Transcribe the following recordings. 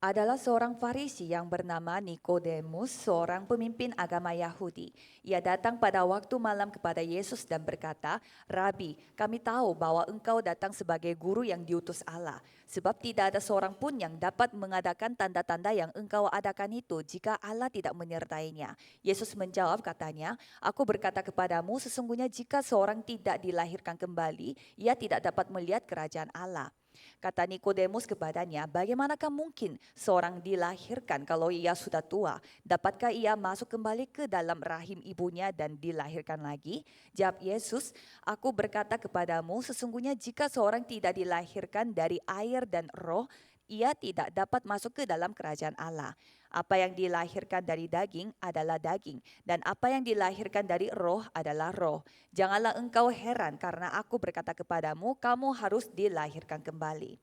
adalah seorang Farisi yang bernama Nikodemus, seorang pemimpin agama Yahudi. Ia datang pada waktu malam kepada Yesus dan berkata, "Rabi, kami tahu bahwa engkau datang sebagai guru yang diutus Allah, sebab tidak ada seorang pun yang dapat mengadakan tanda-tanda yang engkau adakan itu jika Allah tidak menyertainya." Yesus menjawab katanya, "Aku berkata kepadamu, sesungguhnya jika seorang tidak dilahirkan kembali, ia tidak dapat melihat kerajaan Allah." Kata Nikodemus kepadanya, "Bagaimanakah mungkin seorang dilahirkan kalau ia sudah tua? Dapatkah ia masuk kembali ke dalam rahim ibunya dan dilahirkan lagi?" Jawab Yesus, "Aku berkata kepadamu, sesungguhnya jika seorang tidak dilahirkan dari air dan roh, ia tidak dapat masuk ke dalam kerajaan Allah. Apa yang dilahirkan dari daging adalah daging, dan apa yang dilahirkan dari roh adalah roh. Janganlah engkau heran karena aku berkata kepadamu, kamu harus dilahirkan kembali.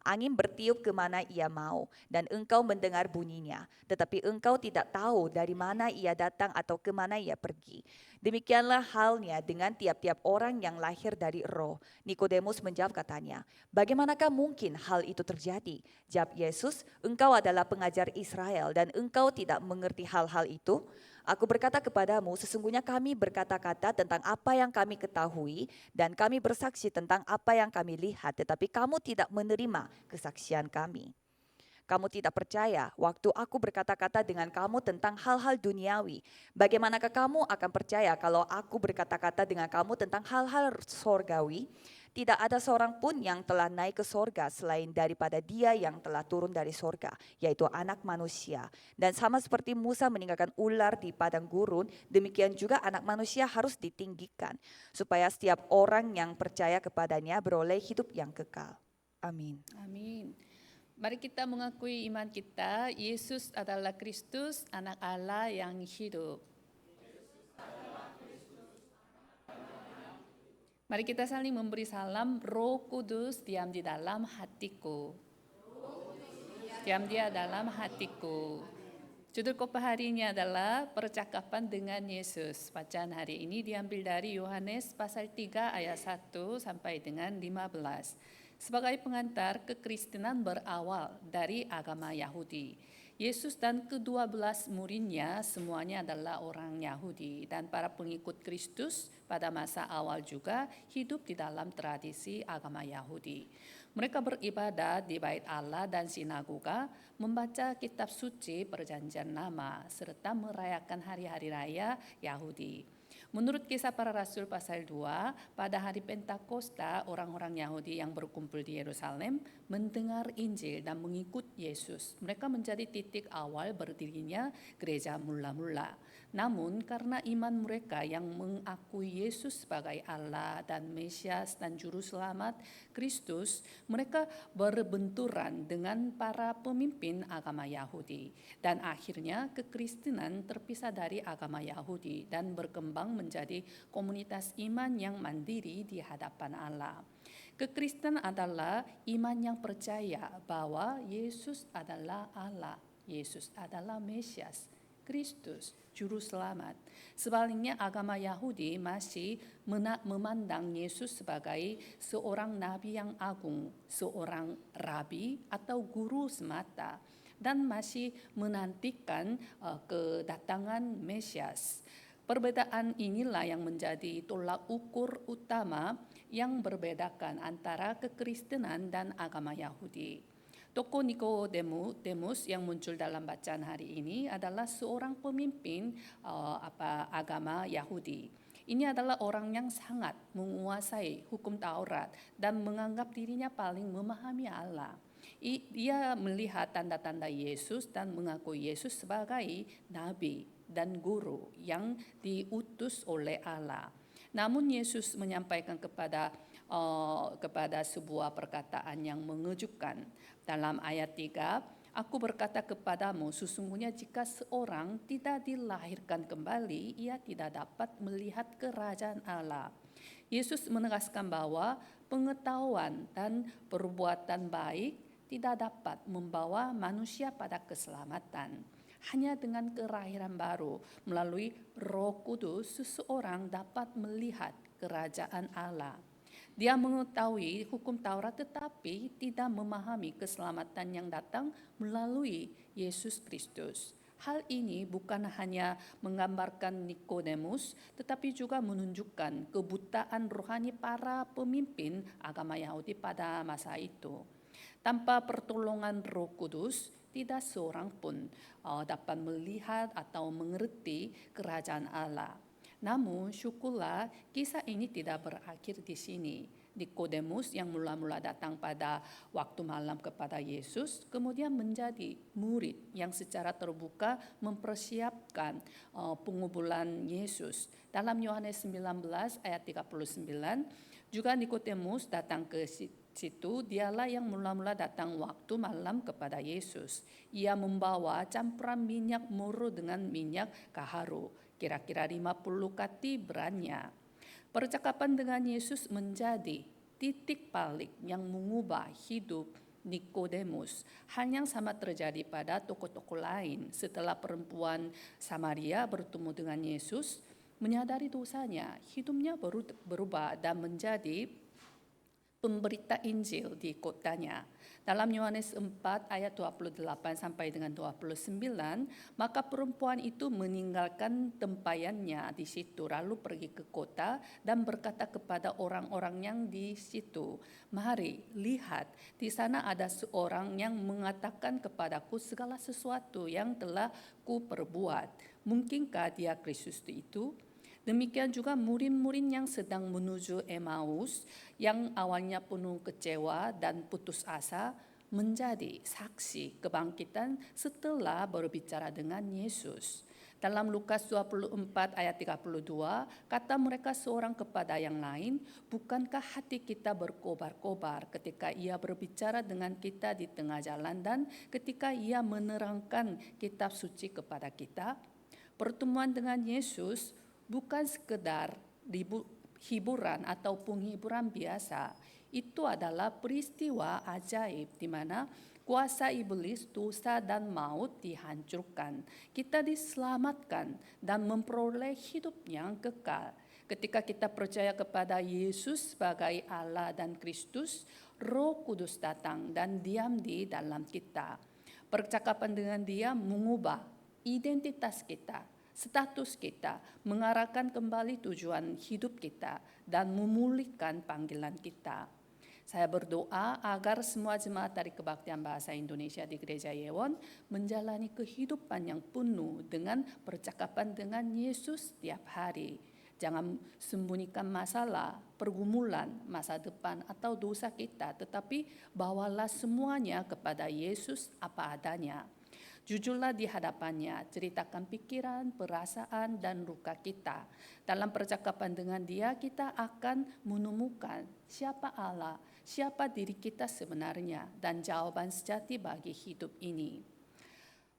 Angin bertiup ke mana ia mau, dan engkau mendengar bunyinya, tetapi engkau tidak tahu dari mana ia datang atau ke mana ia pergi. Demikianlah halnya dengan tiap-tiap orang yang lahir dari roh." Nikodemus menjawab katanya, "Bagaimanakah mungkin hal itu terjadi?" Jawab Yesus, "Engkau adalah pengajar Israel dan engkau tidak mengerti hal-hal itu? Aku berkata kepadamu, sesungguhnya kami berkata-kata tentang apa yang kami ketahui dan kami bersaksi tentang apa yang kami lihat, tetapi kamu tidak menerima kesaksian kami. Kamu tidak percaya waktu aku berkata-kata dengan kamu tentang hal-hal duniawi. Bagaimanakah kamu akan percaya kalau aku berkata-kata dengan kamu tentang hal-hal sorgawi? Tidak ada seorang pun yang telah naik ke sorga selain daripada dia yang telah turun dari sorga, yaitu anak manusia. Dan sama seperti Musa meninggalkan ular di padang gurun, demikian juga anak manusia harus ditinggikan, supaya setiap orang yang percaya kepadanya beroleh hidup yang kekal." Amin. Amin. Mari kita mengakui iman kita, Yesus adalah Kristus, anak Allah yang hidup. Mari kita saling memberi salam, Roh Kudus diam di dalam hatiku. Diam dia dalam hatiku. Judul khotbah hari ini adalah percakapan dengan Yesus. Bacaan hari ini diambil dari Yohanes pasal 3 ayat 1 sampai dengan 15. Sebagai pengantar, kekristenan berawal dari agama Yahudi. Yesus dan ke-12 muridnya semuanya adalah orang Yahudi, dan para pengikut Kristus pada masa awal juga hidup di dalam tradisi agama Yahudi. Mereka beribadah di bait Allah dan sinagoga, membaca kitab suci perjanjian lama, serta merayakan hari-hari raya Yahudi. Menurut Kisah Para Rasul pasal 2, pada hari Pentakosta, orang-orang Yahudi yang berkumpul di Yerusalem mendengar Injil dan mengikut Yesus. Mereka menjadi titik awal berdirinya gereja mula-mula. Namun karena iman mereka yang mengakui Yesus sebagai Allah dan Mesias dan Juru Selamat Kristus, mereka berbenturan dengan para pemimpin agama Yahudi. Dan akhirnya kekristenan terpisah dari agama Yahudi dan berkembang menjadi komunitas iman yang mandiri di hadapan Allah. Kekristenan adalah iman yang percaya bahwa Yesus adalah Allah, Yesus adalah Mesias, Kristus, Juru Selamat. Sebaliknya agama Yahudi masih memandang Yesus sebagai seorang nabi yang agung, seorang rabi atau guru semata, dan masih menantikan kedatangan Mesias. Perbedaan inilah yang menjadi tolak ukur utama yang membedakan antara kekristenan dan agama Yahudi. Tokoh Nikodemus yang muncul dalam bacaan hari ini adalah seorang pemimpin agama Yahudi. Ini adalah orang yang sangat menguasai hukum Taurat dan menganggap dirinya paling memahami Allah. Ia melihat tanda-tanda Yesus dan mengakui Yesus sebagai nabi dan guru yang diutus oleh Allah. Namun Yesus menyampaikan kepada sebuah perkataan yang mengejutkan. Dalam ayat 3, "Aku berkata kepadamu, sesungguhnya jika seorang tidak dilahirkan kembali, ia tidak dapat melihat kerajaan Allah." Yesus menegaskan bahwa pengetahuan dan perbuatan baik tidak dapat membawa manusia pada keselamatan. Hanya dengan kelahiran baru melalui Roh Kudus seseorang dapat melihat kerajaan Allah. Dia mengetahui hukum Taurat tetapi tidak memahami keselamatan yang datang melalui Yesus Kristus. Hal ini bukan hanya menggambarkan Nikodemus, tetapi juga menunjukkan kebutaan rohani para pemimpin agama Yahudi pada masa itu. Tanpa pertolongan Roh Kudus, tidak seorang pun dapat melihat atau mengerti kerajaan Allah. Namun syukurlah kisah ini tidak berakhir di sini. Nikodemus yang mula-mula datang pada waktu malam kepada Yesus kemudian menjadi murid yang secara terbuka mempersiapkan penguburan Yesus. Dalam Yohanes 19 ayat 39 juga Nikodemus datang ke situ, dialah yang mula-mula datang waktu malam kepada Yesus. Ia membawa campuran minyak murah dengan minyak kaharu, kira-kira 50 kati beratnya. Percakapan dengan Yesus menjadi titik balik yang mengubah hidup Nikodemus. Hal yang sama terjadi pada tokoh-tokoh lain. Setelah perempuan Samaria bertemu dengan Yesus, menyadari dosanya, hidupnya berubah dan menjadi pemberita Injil di kotanya. Dalam Yohanes 4 ayat 28 sampai dengan 29, maka perempuan itu meninggalkan tempayannya di situ lalu pergi ke kota dan berkata kepada orang-orang yang di situ, "Mari, lihat, di sana ada seorang yang mengatakan kepadaku segala sesuatu yang telah kuperbuat. Mungkinkah dia Kristus itu?" Demikian juga murid-murid yang sedang menuju Emmaus yang awalnya penuh kecewa dan putus asa menjadi saksi kebangkitan setelah berbicara dengan Yesus. Dalam Lukas 24 ayat 32, kata mereka seorang kepada yang lain, "Bukankah hati kita berkobar-kobar ketika ia berbicara dengan kita di tengah jalan dan ketika ia menerangkan kitab suci kepada kita?" Pertemuan dengan Yesus bukan sekedar hiburan atau penghiburan biasa. Itu adalah peristiwa ajaib di mana kuasa iblis, dosa dan maut dihancurkan. Kita diselamatkan dan memperoleh hidup yang kekal. Ketika kita percaya kepada Yesus sebagai Allah dan Kristus, Roh Kudus datang dan diam di dalam kita. Percakapan dengan Dia mengubah identitas kita, status kita, mengarahkan kembali tujuan hidup kita, dan memulihkan panggilan kita. Saya berdoa agar semua jemaat dari Kebaktian Bahasa Indonesia di Gereja Yewon menjalani kehidupan yang penuh dengan percakapan dengan Yesus setiap hari. Jangan sembunyikan masalah, pergumulan, masa depan atau dosa kita, tetapi bawalah semuanya kepada Yesus apa adanya. Jujurlah di hadapannya, ceritakan pikiran, perasaan, dan luka kita. Dalam percakapan dengan Dia, kita akan menemukan siapa Allah, siapa diri kita sebenarnya, dan jawaban sejati bagi hidup ini.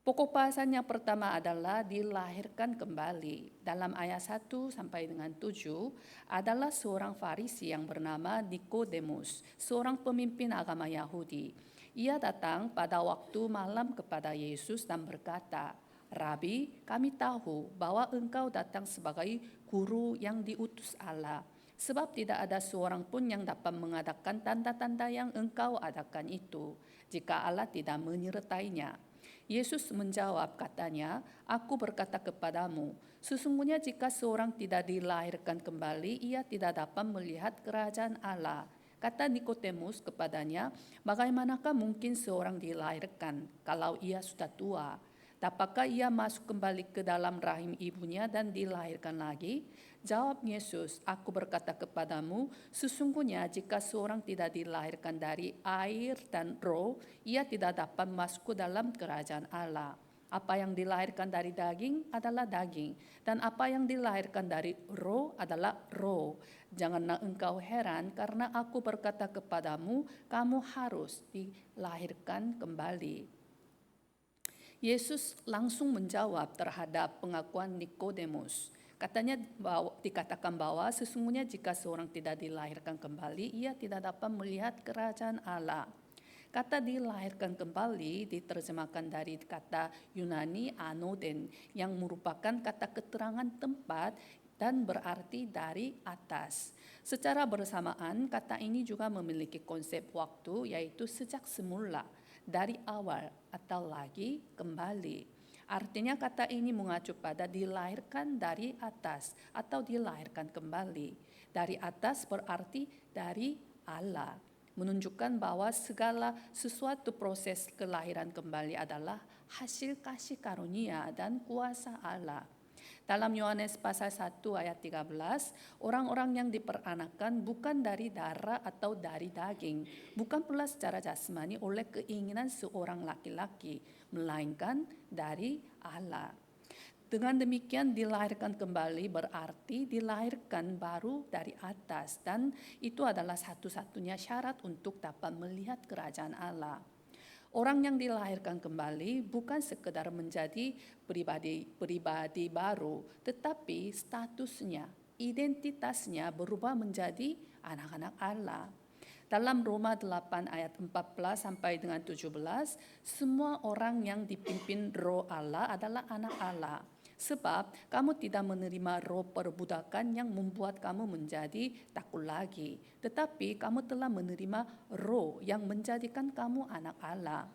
Pokok bahasan yang pertama adalah dilahirkan kembali. Dalam ayat 1 sampai dengan 7 adalah seorang Farisi yang bernama Nikodemus, seorang pemimpin agama Yahudi. Ia datang pada waktu malam kepada Yesus dan berkata, "Rabi, kami tahu bahwa engkau datang sebagai guru yang diutus Allah. Sebab tidak ada seorang pun yang dapat mengadakan tanda-tanda yang engkau adakan itu, jika Allah tidak menyertainya." Yesus menjawab katanya, "Aku berkata kepadamu, sesungguhnya jika seorang tidak dilahirkan kembali, ia tidak dapat melihat kerajaan Allah." Kata Nikodemus kepadanya, "Bagaimanakah mungkin seorang dilahirkan kalau ia sudah tua? Dapatkah ia masuk kembali ke dalam rahim ibunya dan dilahirkan lagi?" Jawab Yesus, "Aku berkata kepadamu, sesungguhnya jika seorang tidak dilahirkan dari air dan roh, ia tidak dapat masuk ke dalam kerajaan Allah. Apa yang dilahirkan dari daging adalah daging, dan apa yang dilahirkan dari roh adalah roh. Janganlah engkau heran karena aku berkata kepadamu, kamu harus dilahirkan kembali." Yesus langsung menjawab terhadap pengakuan Nikodemus. Katanya dikatakan bahwa sesungguhnya jika seorang tidak dilahirkan kembali, ia tidak dapat melihat kerajaan Allah. Kata dilahirkan kembali diterjemahkan dari kata Yunani anoden yang merupakan kata keterangan tempat dan berarti dari atas. Secara bersamaan, kata ini juga memiliki konsep waktu, yaitu sejak semula, dari awal atau lagi kembali. Artinya kata ini mengacu pada dilahirkan dari atas atau dilahirkan kembali. Dari atas berarti dari Allah, menunjukkan bahwa segala sesuatu proses kelahiran kembali adalah hasil kasih karunia dan kuasa Allah. Dalam Yohanes pasal 1 ayat 13, orang-orang yang diperanakan bukan dari darah atau dari daging, bukan pula secara jasmani oleh keinginan seorang laki-laki, melainkan dari Allah. Dengan demikian dilahirkan kembali berarti dilahirkan baru dari atas, dan itu adalah satu-satunya syarat untuk dapat melihat kerajaan Allah. Orang yang dilahirkan kembali bukan sekedar menjadi pribadi baru, tetapi statusnya, identitasnya berubah menjadi anak-anak Allah. Dalam Roma 8 ayat 14 sampai dengan 17, semua orang yang dipimpin Roh Allah adalah anak Allah. Sebab kamu tidak menerima roh perbudakan yang membuat kamu menjadi takut lagi, tetapi kamu telah menerima roh yang menjadikan kamu anak Allah.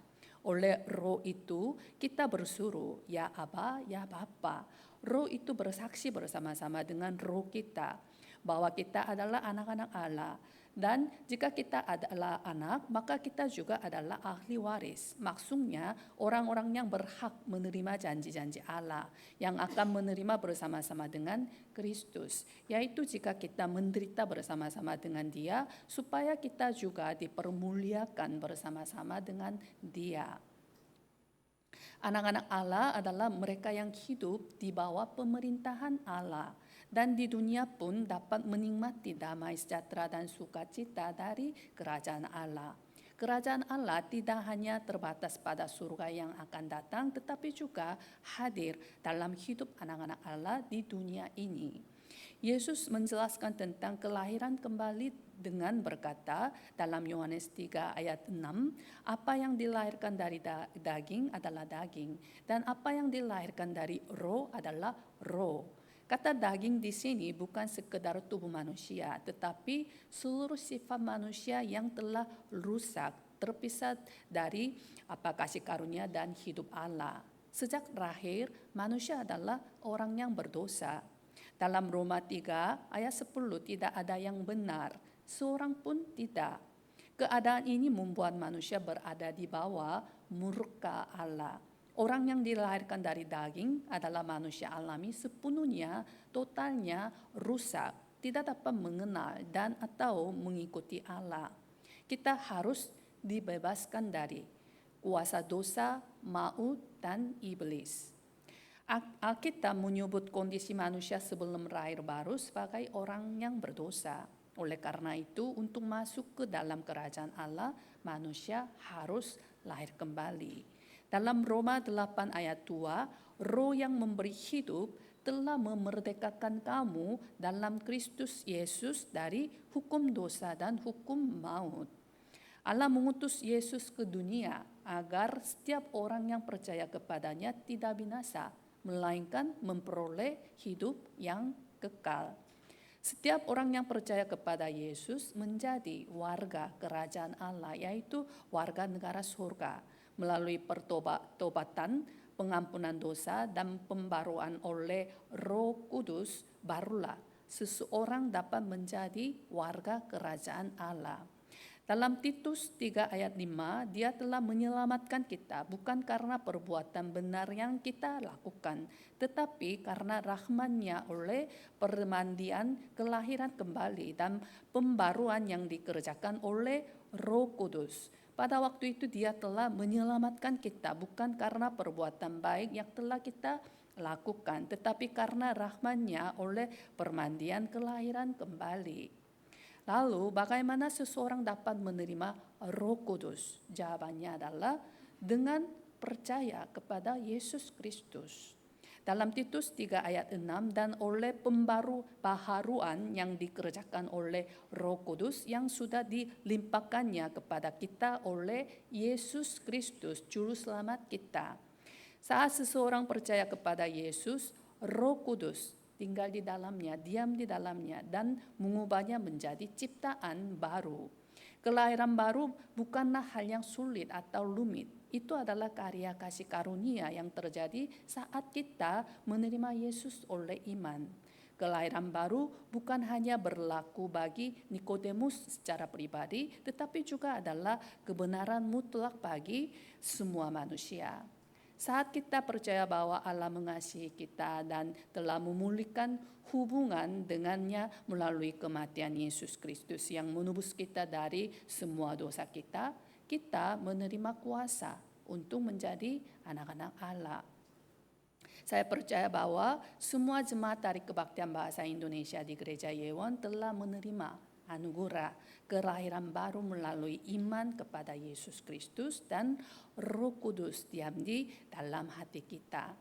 Oleh roh itu kita berseru, ya Aba, ya Bapa. Roh itu bersaksi bersama-sama dengan roh kita bahwa kita adalah anak-anak Allah. Dan jika kita adalah anak, maka kita juga adalah ahli waris. Maksudnya orang-orang yang berhak menerima janji-janji Allah, yang akan menerima bersama-sama dengan Kristus. Yaitu jika kita menderita bersama-sama dengan Dia, supaya kita juga dipermuliakan bersama-sama dengan Dia. Anak-anak Allah adalah mereka yang hidup di bawah pemerintahan Allah, dan di dunia pun dapat menikmati damai sejahtera dan sukacita dari kerajaan Allah. Kerajaan Allah tidak hanya terbatas pada surga yang akan datang, tetapi juga hadir dalam hidup anak-anak Allah di dunia ini. Yesus menjelaskan tentang kelahiran kembali dengan berkata dalam Yohanes 3 ayat 6, apa yang dilahirkan dari daging adalah daging, dan apa yang dilahirkan dari roh adalah roh. Kata daging di sini bukan sekedar tubuh manusia, tetapi seluruh sifat manusia yang telah rusak, terpisah dari kasih karunia dan hidup Allah. Sejak lahir, manusia adalah orang yang berdosa. Dalam Roma 3 ayat 10, tidak ada yang benar, seorang pun tidak. Keadaan ini membuat manusia berada di bawah murka Allah. Orang yang dilahirkan dari daging adalah manusia alami sepenuhnya, totalnya rusak, tidak dapat mengenal dan atau mengikuti Allah. Kita harus dibebaskan dari kuasa dosa, maut, dan iblis. Alkitab menyebut kondisi manusia sebelum lahir baru sebagai orang yang berdosa. Oleh karena itu, untuk masuk ke dalam kerajaan Allah, manusia harus lahir kembali. Dalam Roma 8 ayat 2, roh yang memberi hidup telah memerdekakan kamu dalam Kristus Yesus dari hukum dosa dan hukum maut. Allah mengutus Yesus ke dunia agar setiap orang yang percaya kepadanya tidak binasa, melainkan memperoleh hidup yang kekal. Setiap orang yang percaya kepada Yesus menjadi warga kerajaan Allah, yaitu warga negara surga. Melalui pertobatan, pengampunan dosa, dan pembaruan oleh Roh Kudus, barulah seseorang dapat menjadi warga kerajaan Allah. Dalam Titus 3 ayat 5, Dia telah menyelamatkan kita bukan karena perbuatan benar yang kita lakukan, tetapi karena rahmat-Nya oleh permandian kelahiran kembali dan pembaruan yang dikerjakan oleh Roh Kudus. Pada waktu itu Dia telah menyelamatkan kita bukan karena perbuatan baik yang telah kita lakukan, tetapi karena rahmat-Nya oleh permandian kelahiran kembali. Lalu bagaimana seseorang dapat menerima Roh Kudus? Jawabannya adalah dengan percaya kepada Yesus Kristus. Dalam Titus 3 ayat 6, dan oleh pembaharuan yang dikerjakan oleh Roh Kudus yang sudah dilimpahkannya kepada kita oleh Yesus Kristus, Juru Selamat kita. Saat seseorang percaya kepada Yesus, Roh Kudus tinggal di dalamnya, diam di dalamnya, dan mengubahnya menjadi ciptaan baru. Kelahiran baru bukanlah hal yang sulit atau rumit. Itu adalah karya kasih karunia yang terjadi saat kita menerima Yesus oleh iman. Kelahiran baru bukan hanya berlaku bagi Nikodemus secara pribadi, tetapi juga adalah kebenaran mutlak bagi semua manusia. Saat kita percaya bahwa Allah mengasihi kita dan telah memulihkan hubungan dengannya melalui kematian Yesus Kristus yang menebus kita dari semua dosa kita, kita menerima kuasa untuk menjadi anak-anak Allah. Saya percaya bahwa semua jemaat dari Kebaktian Bahasa Indonesia di Gereja Yewon telah menerima anugerah kelahiran baru melalui iman kepada Yesus Kristus dan Roh Kudus diam di dalam hati kita.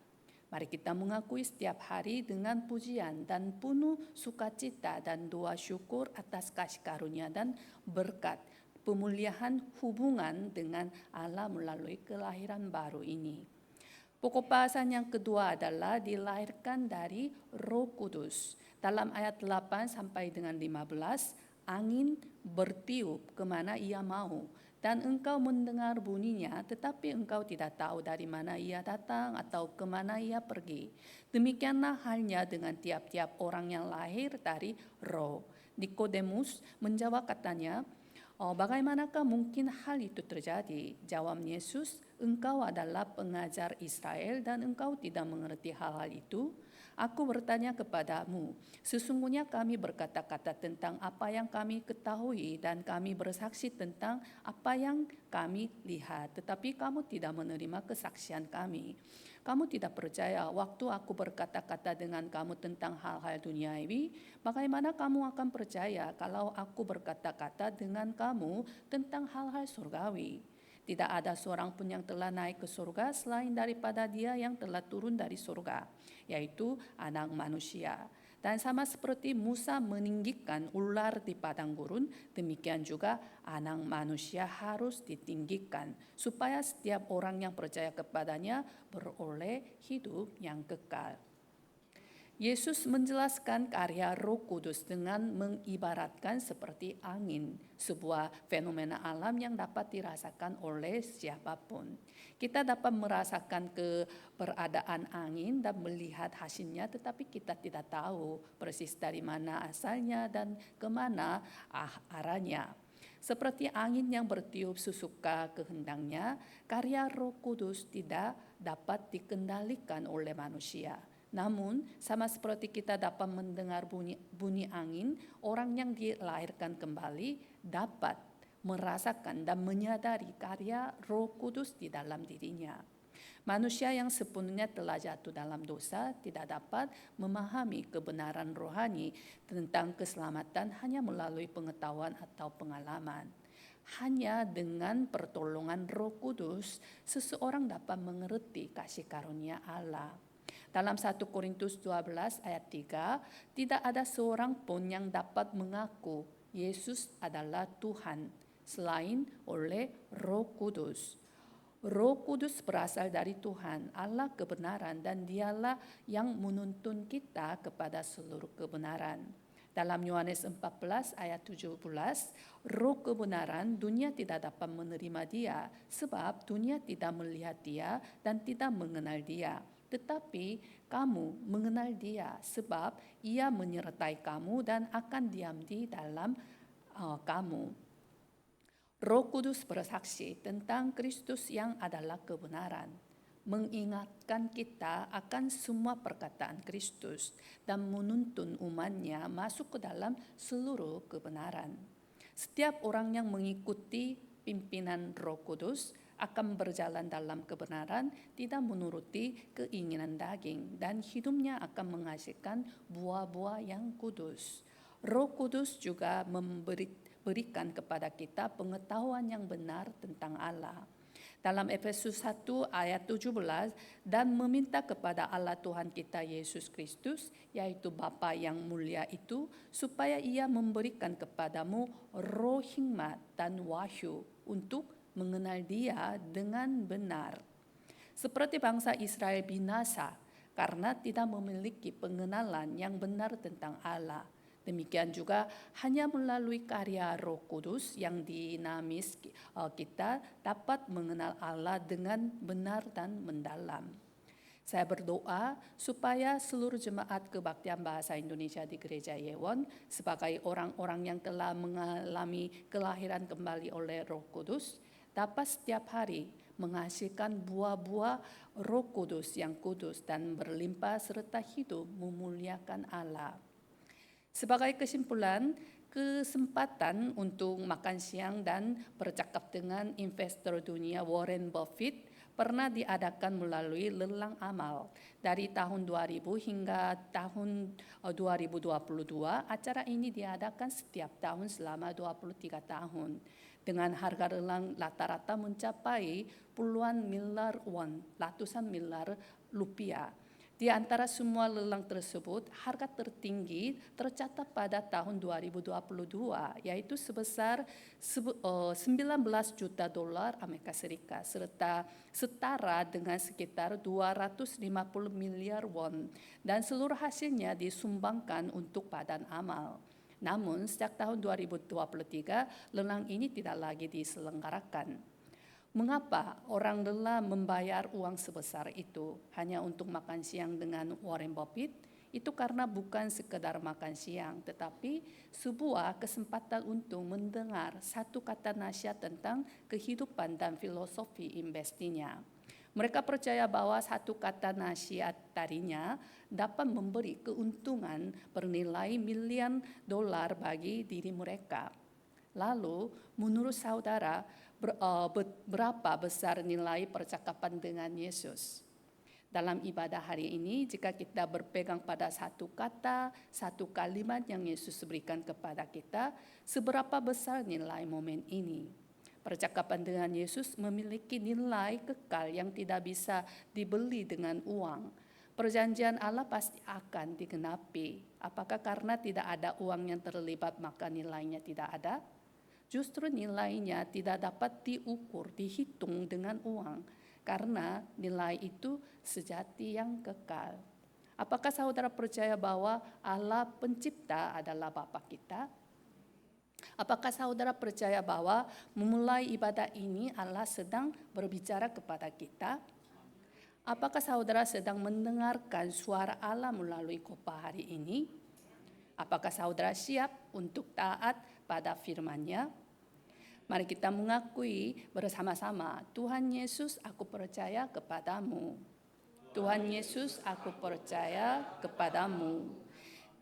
Mari kita mengakui setiap hari dengan pujian dan penuh sukacita dan doa syukur atas kasih karunia dan berkat pemulihan hubungan dengan Allah melalui kelahiran baru ini. Pokok bahasan yang kedua adalah dilahirkan dari Roh Kudus. Dalam ayat 8 sampai dengan 15, angin bertiup kemana ia mau, dan engkau mendengar bunyinya, tetapi engkau tidak tahu dari mana ia datang atau kemana ia pergi. Demikianlah halnya dengan tiap-tiap orang yang lahir dari Roh. Nikodemus menjawab katanya, bagaimanakah mungkin hal itu terjadi? Jawab Yesus, engkau adalah pengajar Israel dan engkau tidak mengerti hal-hal itu? Aku bertanya kepadamu, sesungguhnya kami berkata-kata tentang apa yang kami ketahui dan kami bersaksi tentang apa yang kami lihat, tetapi kamu tidak menerima kesaksian kami. Kamu tidak percaya waktu aku berkata-kata dengan kamu tentang hal-hal duniawi, bagaimana kamu akan percaya kalau aku berkata-kata dengan kamu tentang hal-hal surgawi? Tidak ada seorang pun yang telah naik ke surga selain daripada Dia yang telah turun dari surga, yaitu Anak Manusia. Dan sama seperti Musa meninggikan ular di padang gurun, demikian juga Anak Manusia harus ditinggikan, supaya setiap orang yang percaya kepadanya beroleh hidup yang kekal. Yesus menjelaskan karya Roh Kudus dengan mengibaratkan seperti angin, sebuah fenomena alam yang dapat dirasakan oleh siapapun. Kita dapat merasakan keberadaan angin dan melihat hasilnya, tetapi kita tidak tahu persis dari mana asalnya dan kemana arahnya. Seperti angin yang bertiup sesuka kehendaknya, karya Roh Kudus tidak dapat dikendalikan oleh manusia. Namun, sama seperti kita dapat mendengar bunyi angin, orang yang dilahirkan kembali dapat merasakan dan menyadari karya Roh Kudus di dalam dirinya. Manusia yang sepenuhnya telah jatuh dalam dosa tidak dapat memahami kebenaran rohani tentang keselamatan hanya melalui pengetahuan atau pengalaman. Hanya dengan pertolongan Roh Kudus, seseorang dapat mengerti kasih karunia Allah. Dalam 1 Korintus 12 ayat 3, tidak ada seorang pun yang dapat mengaku Yesus adalah Tuhan selain oleh Roh Kudus. Roh Kudus berasal dari Tuhan, Allah kebenaran, dan Dialah yang menuntun kita kepada seluruh kebenaran. Dalam Yohanes 14 ayat 17, Roh kebenaran, dunia tidak dapat menerima Dia sebab dunia tidak melihat Dia dan tidak mengenal Dia. Tetapi kamu mengenal Dia sebab Ia menyertai kamu dan akan diam di dalam kamu. Roh Kudus bersaksi tentang Kristus yang adalah kebenaran, mengingatkan kita akan semua perkataan Kristus dan menuntun umatnya masuk ke dalam seluruh kebenaran. Setiap orang yang mengikuti pimpinan Roh Kudus akan berjalan dalam kebenaran, tidak menuruti keinginan daging, dan hidupnya akan menghasilkan buah-buah yang kudus. Roh Kudus juga memberikan kepada kita pengetahuan yang benar tentang Allah. Dalam Efesus 1 ayat 17, dan meminta kepada Allah Tuhan kita Yesus Kristus, yaitu Bapa yang mulia itu, supaya Ia memberikan kepadamu roh hikmat dan wahyu untuk mengenal Dia dengan benar. Seperti bangsa Israel binasa karena tidak memiliki pengenalan yang benar tentang Allah. Demikian juga hanya melalui karya Roh Kudus yang dinamis kita dapat mengenal Allah dengan benar dan mendalam. Saya berdoa supaya seluruh jemaat kebaktian bahasa Indonesia di Gereja Yewon sebagai orang-orang yang telah mengalami kelahiran kembali oleh Roh Kudus dapat setiap hari menghasilkan buah-buah Roh Kudus yang kudus dan berlimpah serta hidup memuliakan Allah. Sebagai kesimpulan, kesempatan untuk makan siang dan bercakap dengan investor dunia Warren Buffett pernah diadakan melalui lelang amal. Dari tahun 2000 hingga tahun 2022, acara ini diadakan setiap tahun selama 23 tahun. Dengan harga lelang rata-rata mencapai puluhan miliar won, ratusan miliar rupiah. Di antara semua lelang tersebut, harga tertinggi tercatat pada tahun 2022, yaitu sebesar 19 juta dolar Amerika Serikat, serta setara dengan sekitar 250 miliar won, dan seluruh hasilnya disumbangkan untuk badan amal. Namun, sejak tahun 2023, lelang ini tidak lagi diselenggarakan. Mengapa orang rela membayar uang sebesar itu hanya untuk makan siang dengan Warren Buffett? Itu karena bukan sekedar makan siang, tetapi sebuah kesempatan untuk mendengar satu kata nasihat tentang kehidupan dan filosofi investinya. Mereka percaya bahwa satu kata nasihat darinya dapat memberi keuntungan bernilai miliar dolar bagi diri mereka. Lalu, menurut saudara, berapa besar nilai percakapan dengan Yesus? Dalam ibadah hari ini, jika kita berpegang pada satu kata, satu kalimat yang Yesus berikan kepada kita, seberapa besar nilai momen ini? Percakapan dengan Yesus memiliki nilai kekal yang tidak bisa dibeli dengan uang. Perjanjian Allah pasti akan digenapi. Apakah karena tidak ada uang yang terlibat maka nilainya tidak ada? Justru nilainya tidak dapat diukur, dihitung dengan uang, karena nilai itu sejati yang kekal. Apakah saudara percaya bahwa Allah pencipta adalah Bapa kita? Apakah saudara percaya bahwa memulai ibadah ini Allah sedang berbicara kepada kita? Apakah saudara sedang mendengarkan suara Allah melalui khotbah hari ini? Apakah saudara siap untuk taat pada firman-Nya? Mari kita mengakui bersama-sama, Tuhan Yesus, aku percaya kepadamu. Tuhan Yesus, aku percaya kepadamu.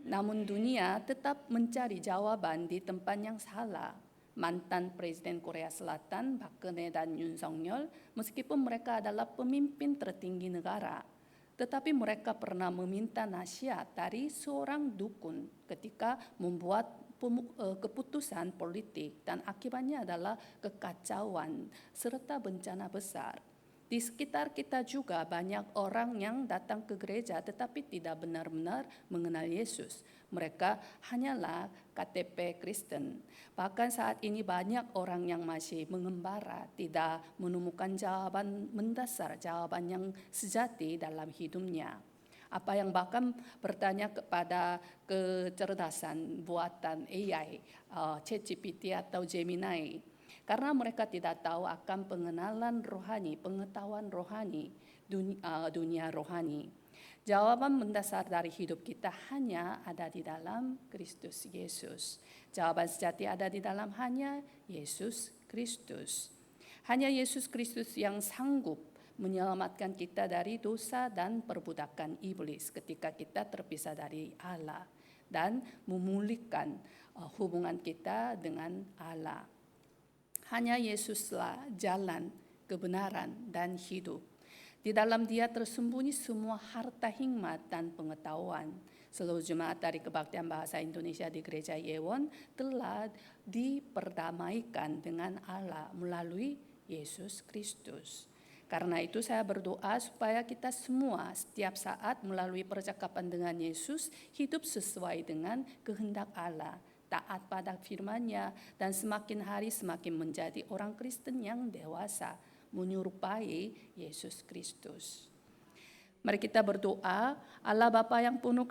Namun dunia tetap mencari jawaban di tempat yang salah. Mantan Presiden Korea Selatan, Park Geun-hye dan Yoon Suk-yeol, meskipun mereka adalah pemimpin tertinggi negara, tetapi mereka pernah meminta nasihat dari seorang dukun ketika membuat keputusan politik, dan akibatnya adalah kekacauan serta bencana besar. Di sekitar kita juga banyak orang yang datang ke gereja tetapi tidak benar-benar mengenal Yesus. Mereka hanyalah KTP Kristen. Bahkan saat ini banyak orang yang masih mengembara, tidak menemukan jawaban mendasar, jawaban yang sejati dalam hidupnya. Apa yang bahkan bertanya kepada kecerdasan buatan AI, ChatGPT atau Gemini, karena mereka tidak tahu akan pengenalan rohani, pengetahuan rohani, dunia rohani. Jawaban mendasar dari hidup kita hanya ada di dalam Kristus Yesus. Jawaban sejati ada di dalam hanya Yesus Kristus. Hanya Yesus Kristus yang sanggup menyelamatkan kita dari dosa dan perbudakan iblis ketika kita terpisah dari Allah, dan memulihkan hubungan kita dengan Allah. Hanya Yesuslah jalan, kebenaran, dan hidup. Di dalam Dia tersembunyi semua harta hikmat dan pengetahuan. Seluruh jemaat dari Kebaktian Bahasa Indonesia di Gereja Yewon telah diperdamaikan dengan Allah melalui Yesus Kristus. Karena itu saya berdoa supaya kita semua setiap saat melalui percakapan dengan Yesus hidup sesuai dengan kehendak Allah, taat pada firman-Nya, dan semakin hari semakin menjadi orang Kristen yang dewasa, menyerupai Yesus Kristus. Mari kita berdoa. Allah Bapa yang penuh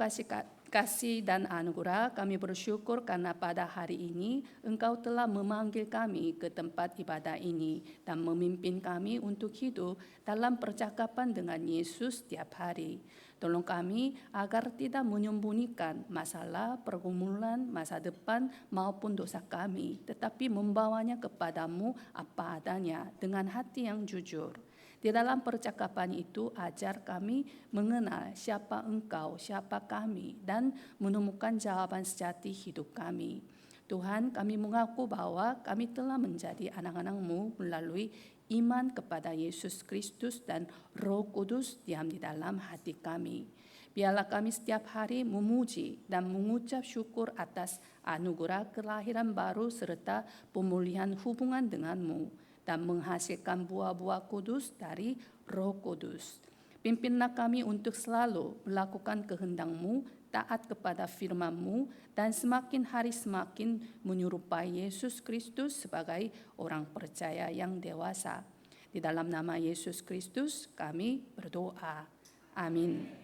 kasih dan anugerah, kami bersyukur karena pada hari ini Engkau telah memanggil kami ke tempat ibadah ini dan memimpin kami untuk hidup dalam percakapan dengan Yesus setiap hari. Tolong kami agar tidak menyembunyikan masalah, pergumulan, masa depan maupun dosa kami, tetapi membawanya kepadamu apa adanya dengan hati yang jujur. Di dalam percakapan itu, ajar kami mengenal siapa Engkau, siapa kami, dan menemukan jawaban sejati hidup kami. Tuhan, kami mengaku bahwa kami telah menjadi anak-anak-Mu melalui iman kepada Yesus Kristus dan Roh Kudus diam di dalam hati kami. Biarlah kami setiap hari memuji dan mengucap syukur atas anugerah kelahiran baru serta pemulihan hubungan denganmu dan menghasilkan buah-buah kudus dari Roh Kudus. Pimpinlah kami untuk selalu melakukan kehendak-Mu, taat kepada firman-Mu, dan semakin hari semakin menyerupai Yesus Kristus sebagai orang percaya yang dewasa. Di dalam nama Yesus Kristus kami berdoa. Amin.